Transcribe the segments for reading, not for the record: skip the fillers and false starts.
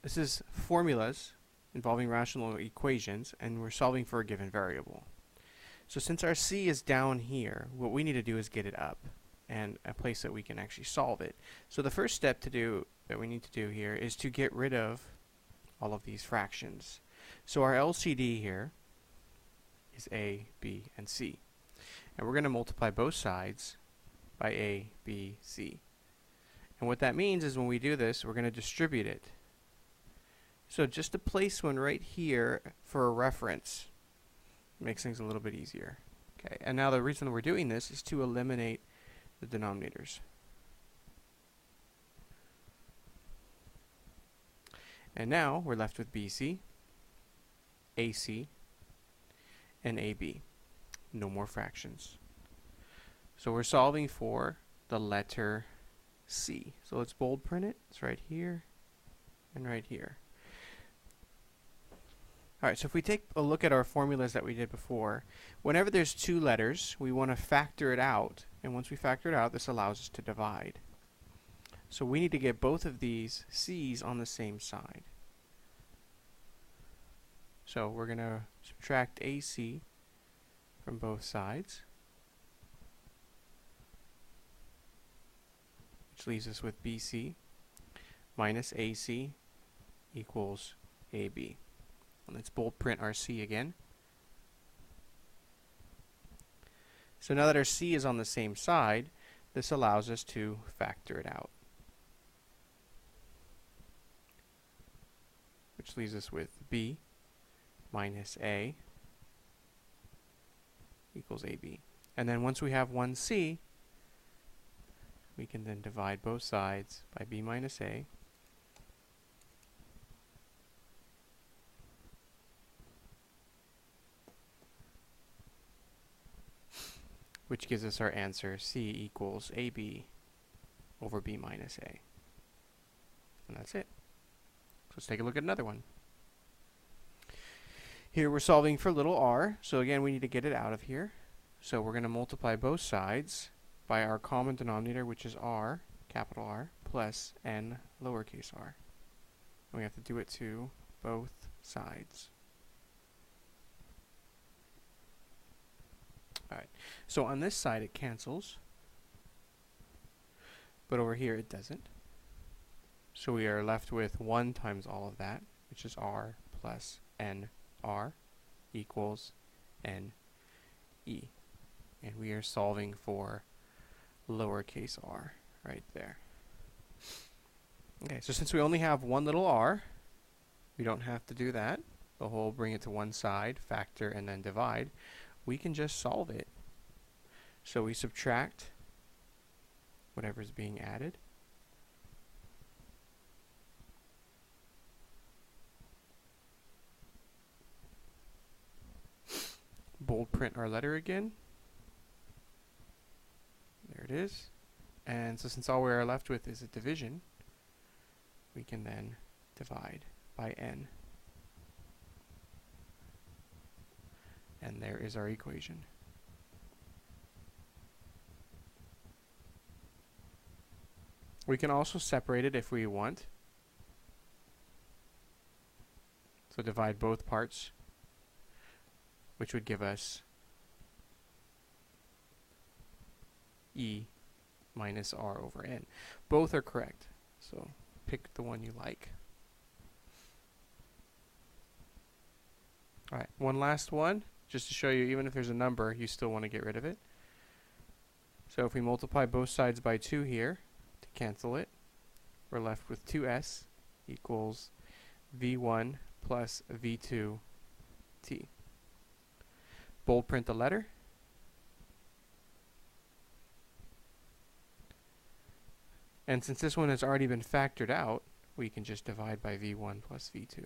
this is formulas involving rational equations, and we're solving for a given variable. So since our c is down here, what we need to do is get it up and a place that we can actually solve it. So the first step that we need to do here is to get rid of all of these fractions. So our LCD here is a, b, and c. And we're going to multiply both sides by a, b, c. And what that means is when we do this, we're going to distribute it. So just to place one right here for a reference makes things a little bit easier. Okay, and now the reason we're doing this is to eliminate the denominators. And now we're left with BC, AC, and AB. No more fractions. So we're solving for the letter C. So let's bold print it. It's right here and right here. Alright, so if we take a look at our formulas that we did before, whenever there's two letters, we want to factor it out. And once we factor it out, this allows us to divide. So we need to get both of these C's on the same side. So we're going to subtract AC from both sides, which leaves us with BC minus AC equals AB. And let's bold print our C again. So now that our C is on the same side, this allows us to factor it out, which leaves us with B minus A equals AB. And then once we have one C, we can then divide both sides by B minus A, which gives us our answer, C equals AB over B minus A. And that's it. So let's take a look at another one. Here we're solving for little r, so again we need to get it out of here. So we're going to multiply both sides by our common denominator, which is r, capital R, plus n, lowercase r. And we have to do it to both sides. Alright, so on this side it cancels, but over here it doesn't. So we are left with 1 times all of that, which is r plus n r equals n e. And we are solving for lowercase r right there. Okay, so since we only have one little r, we don't have to do that. The whole bring it to one side, factor, and then divide. We can just solve it. So we subtract whatever's being added. Bold print our letter again. There it is. And so since all we are left with is a division, we can then divide by n. And there is our equation. We can also separate it if we want. So divide both parts, which would give us e minus r over n. Both are correct, so pick the one you like. Alright, one last one, just to show you even if there's a number, you still want to get rid of it. So if we multiply both sides by 2 here, to cancel it, we're left with 2s equals v1 plus v2t. Bold print the letter. And since this one has already been factored out, we can just divide by v1 plus v2.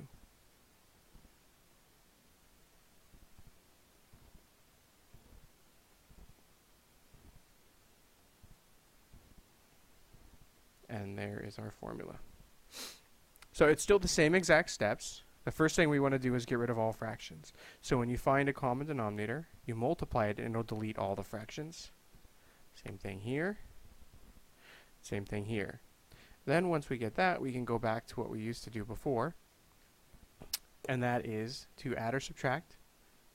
And there is our formula. So it's still the same exact steps. The first thing we want to do is get rid of all fractions. So when you find a common denominator, you multiply it and it'll delete all the fractions. Same thing here. Same thing here. Then once we get that, we can go back to what we used to do before, and that is to add or subtract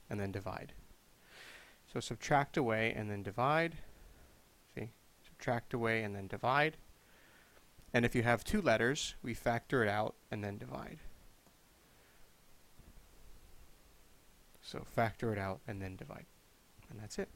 and then divide. So subtract away and then divide. See? Subtract away and then divide. And if you have two letters, we factor it out and then divide. So factor it out and then divide. And that's it.